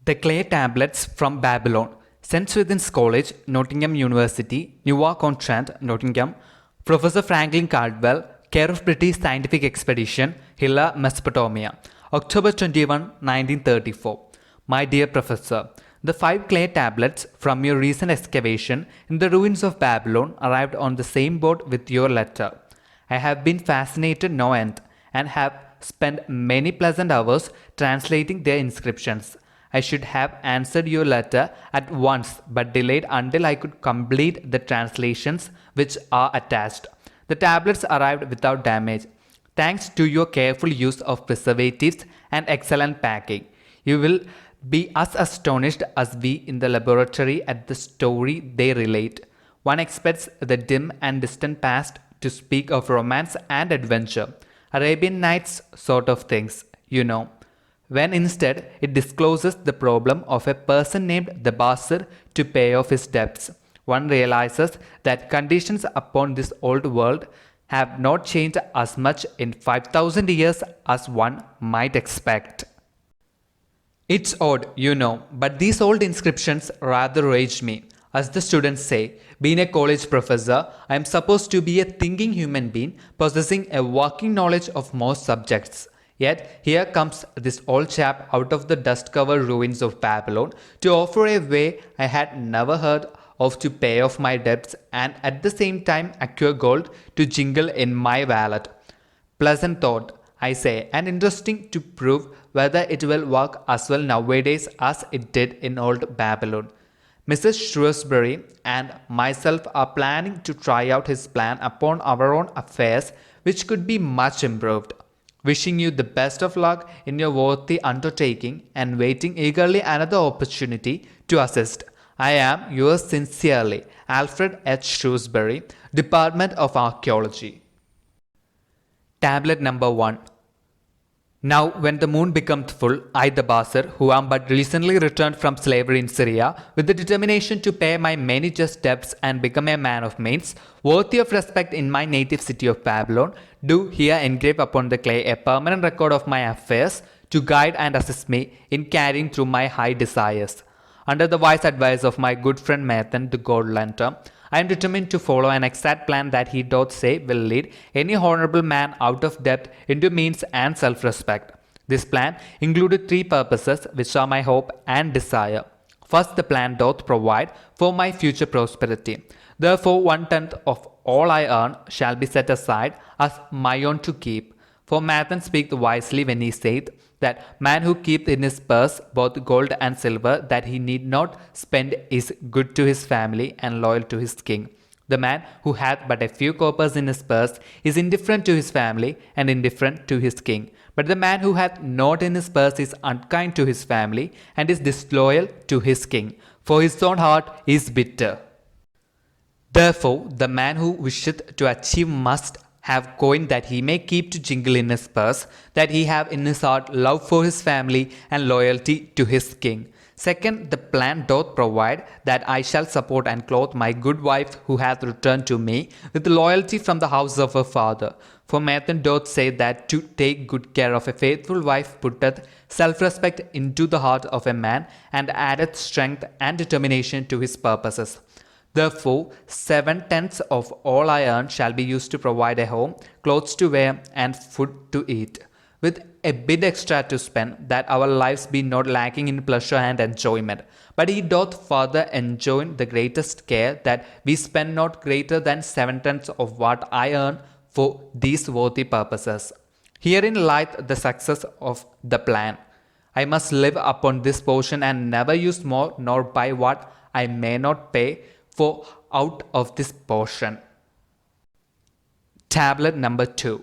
The Clay Tablets from Babylon. St. Swithin's College, Nottingham University, Newark-on-Trent, Nottingham. Professor Franklin Caldwell, care of British Scientific Expedition, Hilla, Mesopotamia. October 21, 1934. My dear Professor, the 5 clay tablets from your recent excavation in the ruins of Babylon arrived on the same boat with your letter. I have been fascinated no end and have spent many pleasant hours translating their inscriptions. I should have answered your letter at once but delayed until I could complete the translations which are attached. The tablets arrived without damage, thanks to your careful use of preservatives and excellent packing. You will be as astonished as we in the laboratory at the story they relate. One expects the dim and distant past to speak of romance and adventure, Arabian Nights sort of things, you know, when instead it discloses the problem of a person named 𝖭ᴏ to pay off his debts. One realizes that conditions upon this old world have not changed as much in 5,000 years as one might expect. It's odd, you know, but these old inscriptions rather rage me. As the students say, being a college professor, I am supposed to be a thinking human being possessing a working knowledge of most subjects. Yet here comes this old chap out of the dust-covered ruins of Babylon to offer a way I had never heard of to pay off my debts and at the same time acquire gold to jingle in my wallet. Pleasant thought, I say, and interesting to prove whether it will work as well nowadays as it did in old Babylon. Mrs. Shrewsbury and myself are planning to try out his plan upon our own affairs, which could be much improved. Wishing you the best of luck in your worthy undertaking and waiting eagerly another opportunity to assist. I am yours sincerely, Alfred H. Shrewsbury, Department of Archaeology. Tablet number 1. Now when the moon becomes full, I 𝖭ᴏ, who am but recently returned from slavery in Syria, with the determination to pay my many just debts and become a man of means, worthy of respect in my native city of Babylon, do here engrave upon the clay a permanent record of my affairs to guide and assist me in carrying through my high desires. Under the wise advice of my good friend Nathan the God-lantern, I am determined to follow an exact plan that he doth say will lead any honorable man out of debt into means and self-respect. This plan included 3 purposes which are my hope and desire. First, the plan doth provide for my future prosperity. Therefore, 1/10 of all I earn shall be set aside as my own to keep. For Matthew speaks wisely when he saith that man who keepeth in his purse both gold and silver that he need not spend is good to his family and loyal to his king. The man who hath but a few coppers in his purse is indifferent to his family and indifferent to his king. But the man who hath naught in his purse is unkind to his family and is disloyal to his king, for his own heart is bitter. Therefore, the man who wisheth to achieve must have coin that he may keep to jingle in his purse, that he have in his heart love for his family and loyalty to his king. Second, the plan doth provide that I shall support and clothe my good wife who hath returned to me with loyalty from the house of her father. For Matthew doth say that to take good care of a faithful wife putteth self-respect into the heart of a man and addeth strength and determination to his purposes. Therefore, 7/10 of all I earn shall be used to provide a home, clothes to wear, and food to eat, with a bit extra to spend, that our lives be not lacking in pleasure and enjoyment. But he doth further enjoin the greatest care that we spend not greater than 7/10 of what I earn for these worthy purposes. Herein lieth the success of the plan. I must live upon this portion and never use more nor buy what I may not pay for out of this portion. Tablet number 2.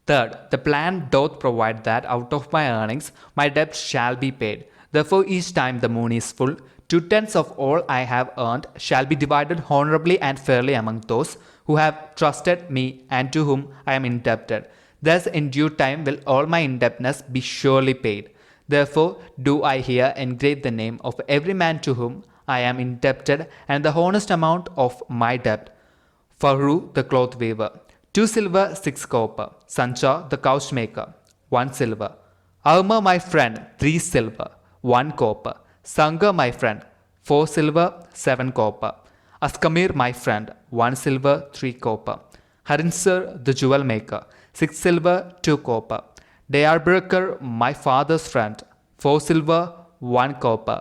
Third, the plan doth provide that out of my earnings my debts shall be paid. Therefore, each time the moon is full, 2/10 of all I have earned shall be divided honorably and fairly among those who have trusted me and to whom I am indebted. Thus, in due time will all my indebtedness be surely paid. Therefore, do I here engrave the name of every man to whom I am indebted and the honest amount of my debt. Faru the cloth weaver, 2 silver, 6 copper. Sancha the couch maker, 1 silver. Alma my friend, 3 silver, 1 copper. Sanga, my friend, 4 silver, 7 copper. Askamir, my friend, 1 silver, 3 copper. Harinsir, the jewel maker, 6 silver, 2 copper. 𝖭ᴏ my father's friend, 4 silver, 1 copper.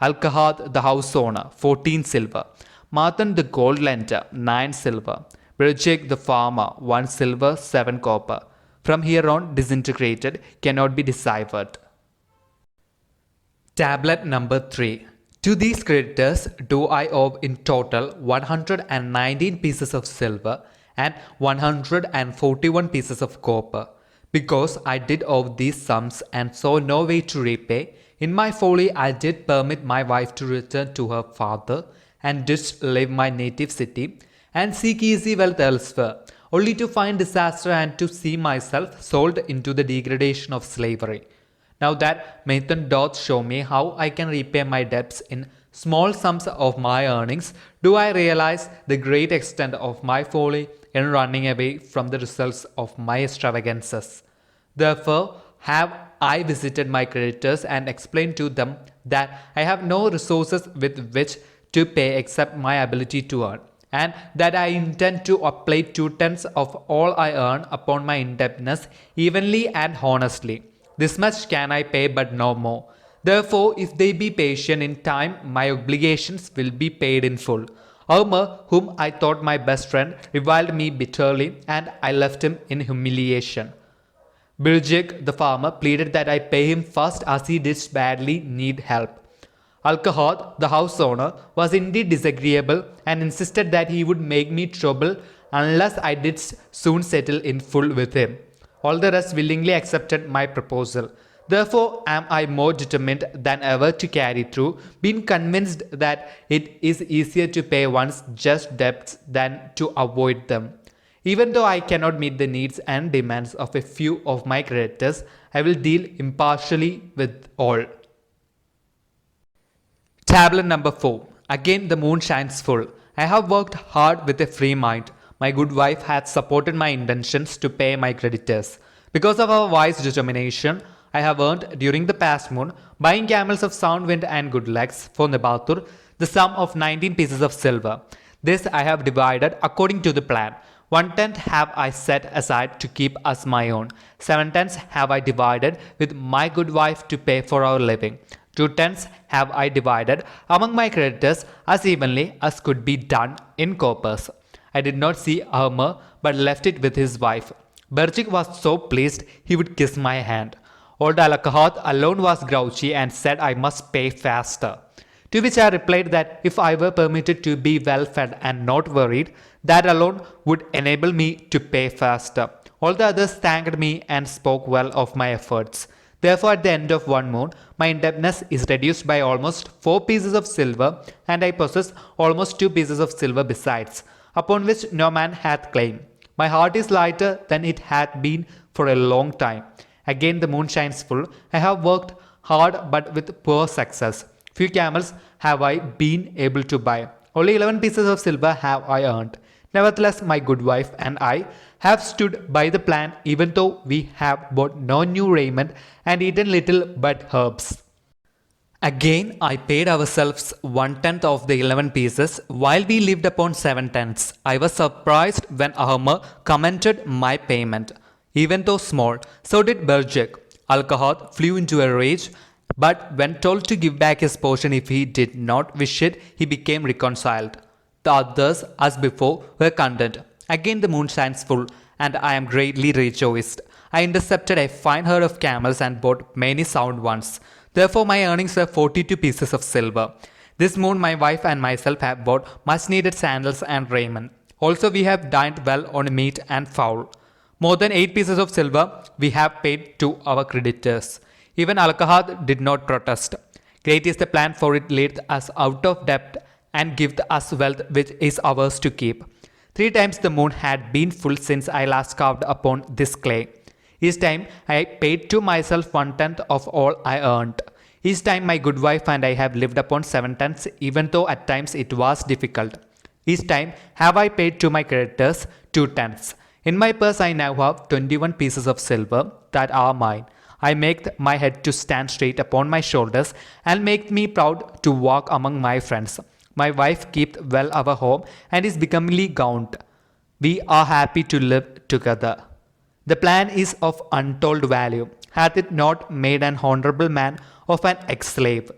Alkahad, the house owner, 14 silver. Matan, the gold lender, 9 silver. Birjik, the farmer, 1 silver, 7 copper. From here on, disintegrated, cannot be deciphered. Tablet number 3. To these creditors do I owe in total 119 pieces of silver and 141 pieces of copper. Because I did owe these sums and saw no way to repay, in my folly I did permit my wife to return to her father and did leave my native city and seek easy wealth elsewhere, only to find disaster and to see myself sold into the degradation of slavery. Now that Nathan doth show me how I can repay my debts in small sums of my earnings, do I realize the great extent of my folly in running away from the results of my extravagances. Therefore have I visited my creditors and explained to them that I have no resources with which to pay except my ability to earn, and that I intend to apply 2/10 of all I earn upon my indebtedness evenly and honestly. This much can I pay, but no more. Therefore, if they be patient in time, my obligations will be paid in full. 𝖭ᴏ, whom I thought my best friend, reviled me bitterly, and I left him in humiliation. Birjik, the farmer, pleaded that I pay him first, as he did badly need help. Alkahad, the house owner, was indeed disagreeable and insisted that he would make me trouble unless I did soon settle in full with him. All the rest willingly accepted my proposal. Therefore am I more determined than ever to carry through, being convinced that it is easier to pay one's just debts than to avoid them. Even though I cannot meet the needs and demands of a few of my creditors, I will deal impartially with all. Tablet number 4. Again the moon shines full. I have worked hard with a free mind. My good wife had supported my intentions to pay my creditors. Because of our wise determination, I have earned during the past moon, buying camels of sound wind and good legs for 𝖭ᴏ, the sum of 19 pieces of silver. This I have divided according to the plan. 1/10 have I set aside to keep as my own. 7/10 have I divided with my good wife to pay for our living. 2/10 have I divided among my creditors as evenly as could be done in coppers. I did not see 𝖭ᴏ but left it with his wife. Birjik was so pleased he would kiss my hand. Old Alkahad alone was grouchy and said I must pay faster. To which I replied that if I were permitted to be well fed and not worried, that alone would enable me to pay faster. All the others thanked me and spoke well of my efforts. Therefore at the end of one moon, my indebtedness is reduced by almost 4 pieces of silver, and I possess almost 2 pieces of silver besides, upon which no man hath claim. My heart is lighter than it hath been for a long time. Again the moon shines full. I have worked hard but with poor success. Few camels have I been able to buy. Only 11 pieces of silver have I earned. Nevertheless, my good wife and I have stood by the plan, even though we have bought no new raiment and eaten little but herbs. Again, I paid ourselves 1/10 of the 11 pieces, while we lived upon 7/10. I was surprised when 𝖭ᴏ commented my payment. Even though small, so did Birjik. Alkahad flew into a rage, but when told to give back his portion if he did not wish it, he became reconciled. The others, as before, were content. Again the moon shines full, and I am greatly rejoiced. I intercepted a fine herd of camels and bought many sound ones. Therefore my earnings were 42 pieces of silver. This moon my wife and myself have bought much needed sandals and raiment. Also we have dined well on meat and fowl. More than 8 pieces of silver we have paid to our creditors. Even Alkahad did not protest. Great is the plan, for it leadeth us out of debt and giveth us wealth which is ours to keep. 3 times the moon had been full since I last carved upon this clay. Each time I paid to myself 1/10 of all I earned. Each time my good wife and I have lived upon 7/10, even though at times it was difficult. Each time have I paid to my creditors 2/10. In my purse I now have 21 pieces of silver that are mine. I maketh my head to stand straight upon my shoulders, and maketh me proud to walk among my friends. My wife keepeth well our home, and is becomingly gowned. We are happy to live together. The plan is of untold value. Hath it not made an honorable man of an ex-slave?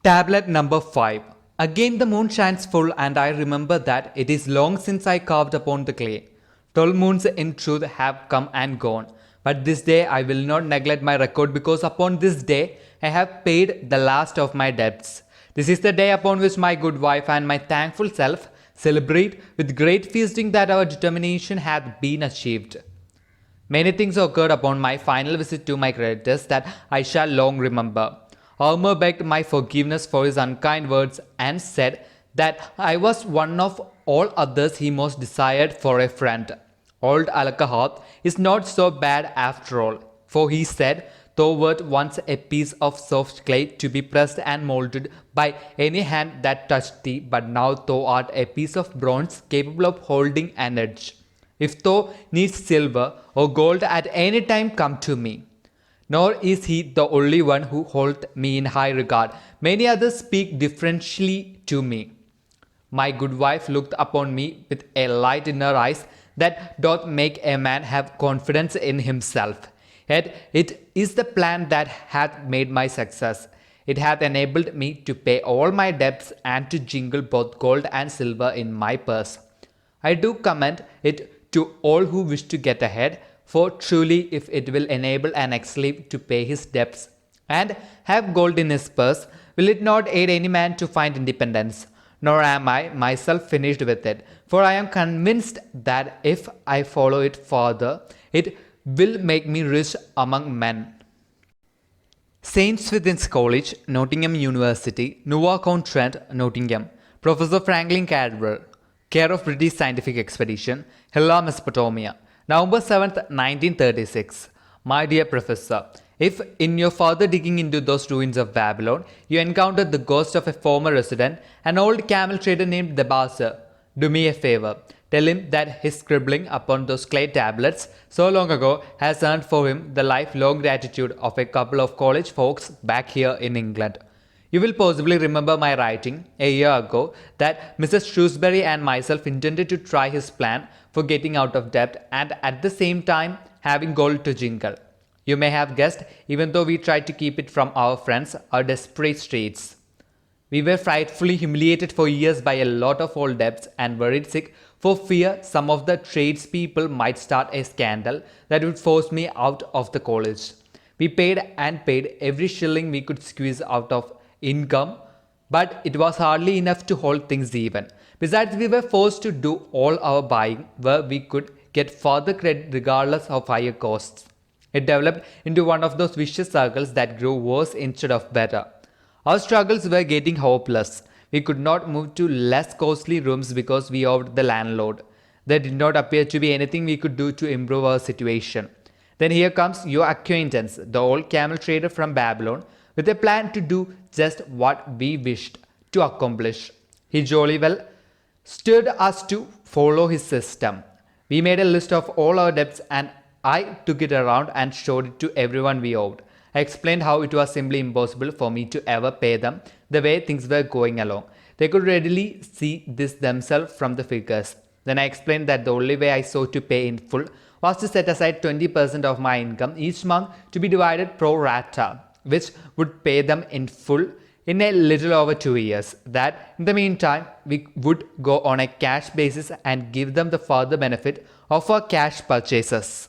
Tablet number 5. Again the moon shines full, and I remember that it is long since I carved upon the clay. 12 moons in truth have come and gone, but this day I will not neglect my record, because upon this day I have paid the last of my debts. This is the day upon which my good wife and my thankful self celebrate with great feasting that our determination hath been achieved. Many things occurred upon my final visit to my creditors that I shall long remember. ᴘᴏᴜ begged my forgiveness for his unkind words, and said that I was one of all others he most desired for a friend. Old alcohol is not so bad after all, for he said, "Thou wert once a piece of soft clay to be pressed and moulded by any hand that touched thee, but now thou art a piece of bronze capable of holding an edge. If thou needst silver or gold at any time, come to me." Nor is he the only one who holdeth me in high regard. Many others speak differentially to me. My good wife looked upon me with a light in her eyes that doth make a man have confidence in himself. Yet it is the plan that hath made my success. It hath enabled me to pay all my debts, and to jingle both gold and silver in my purse. I do commend it to all who wish to get ahead, for truly if it will enable an ex-slave to pay his debts and have gold in his purse, will it not aid any man to find independence? Nor am I myself finished with it, for I am convinced that if I follow it further, it will make me rich among men. St. Swithin's College, Nottingham University, ᴘᴏᴜᴛ, Nottingham. Professor Franklin Cadwell, care of British Scientific Expedition, Hilla, Mesopotamia. November 7th, 1936. My dear Professor, if in your further digging into those ruins of Babylon, you encountered the ghost of a former resident, an old camel trader named 𝖭, do me a favor. Tell him that his scribbling upon those clay tablets so long ago has earned for him the lifelong gratitude of a couple of college folks back here in England. You will possibly remember my writing a year ago that Mrs. Shrewsbury and myself intended to try his plan for getting out of debt and at the same time having gold to jingle. You may have guessed, even though we tried to keep it from our friends, our desperate straits. We were frightfully humiliated for years by a lot of old debts and worried sick for fear some of the tradespeople might start a scandal that would force me out of the college. We paid and paid every shilling we could squeeze out of income, but it was hardly enough to hold things even. Besides, we were forced to do all our buying where we could get further credit regardless of higher costs. It developed into one of those vicious circles that grew worse instead of better. Our struggles were getting hopeless. We could not move to less costly rooms because we owed the landlord. There did not appear to be anything we could do to improve our situation. Then here comes your acquaintance, the old camel trader from Babylon, with a plan to do just what we wished to accomplish. He jolly well stirred us to follow his system. We made a list of all our debts and I took it around and showed it to everyone we owed. I explained how it was simply impossible for me to ever pay them the way things were going along. They could readily see this themselves from the figures. Then I explained that the only way I saw to pay in full was to set aside 20% of my income each month to be divided pro rata, which would pay them in full in a little over 2 years. That in the meantime, we would go on a cash basis and give them the further benefit of our cash purchases.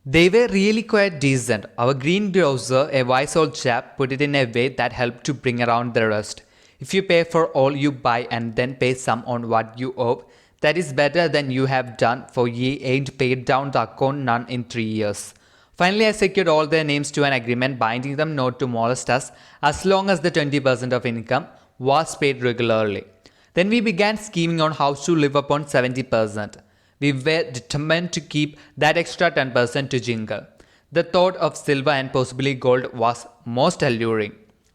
They were really quite decent. Our greengrocer, a wise old chap, put it in a way that helped to bring around the rest. If you pay for all you buy and then pay some on what you owe, that is better than you have done, for ye ain't paid down the account none in 3 years. Finally, I secured all their names to an agreement binding them not to molest us as long as the 20% of income was paid regularly. Then we began scheming on how to live upon 70%. We were determined to keep that extra 10% to jingle. The thought of silver and possibly gold was most alluring.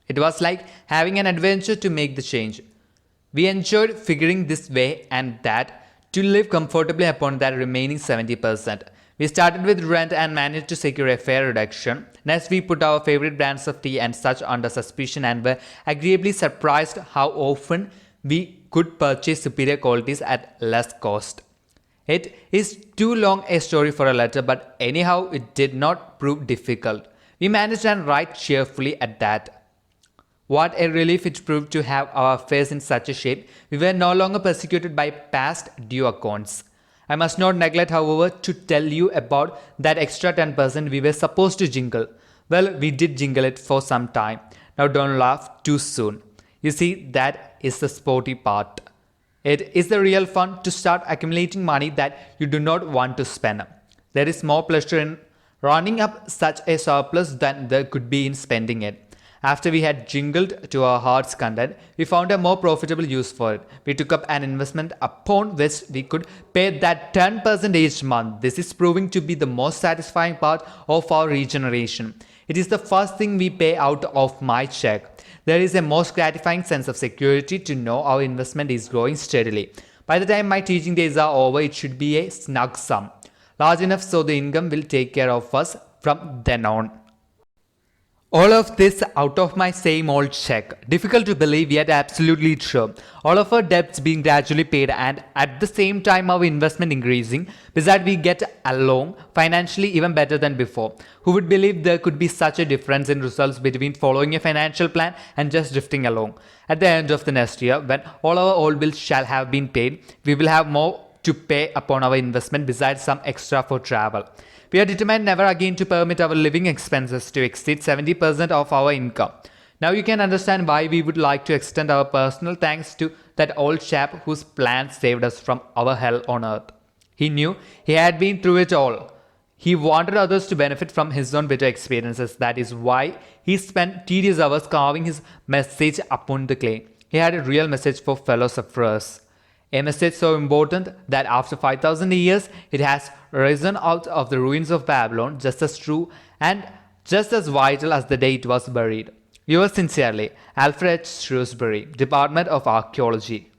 It was like having an adventure to make the change. We enjoyed figuring this way and that to live comfortably upon that remaining 70%. We started with rent and managed to secure a fair reduction. Next, we put our favorite brands of tea and such under suspicion and were agreeably surprised how often we could purchase superior qualities at less cost. It is too long a story for a letter, but anyhow, it did not prove difficult. We managed and write cheerfully at that. What a relief it proved to have our affairs in such a shape. We were no longer persecuted by past due accounts. I must not neglect, however, to tell you about that extra 10% we were supposed to jingle. Well, we did jingle it for some time. Now don't laugh too soon. You see, that is the sporty part. It is the real fun to start accumulating money that you do not want to spend. There is more pleasure in running up such a surplus than there could be in spending it. After we had jingled to our heart's content, we found a more profitable use for it. We took up an investment upon which we could pay that 10% each month. This is proving to be the most satisfying part of our regeneration. It is the first thing we pay out of my check. There is a most gratifying sense of security to know our investment is growing steadily. By the time my teaching days are over, it should be a snug sum, large enough so the income will take care of us from then on. All of this out of my same old check. Difficult to believe, yet absolutely true. All of our debts being gradually paid and at the same time our investment increasing. Besides, we get along financially even better than before. Who would believe there could be such a difference in results between following a financial plan and just drifting along? At the end of the next year, when all our old bills shall have been paid, we will have more to pay upon our investment besides some extra for travel. We are determined never again to permit our living expenses to exceed 70% of our income. Now you can understand why we would like to extend our personal thanks to that old chap whose plan saved us from our hell on earth. He knew he had been through it all. He wanted others to benefit from his own bitter experiences. That is why he spent tedious hours carving his message upon the clay. He had a real message for fellow sufferers. A message so important that after 5,000 years, it has risen out of the ruins of Babylon, just as true and just as vital as the day it was buried. Yours sincerely, Alfred Shrewsbury, Department of Archaeology.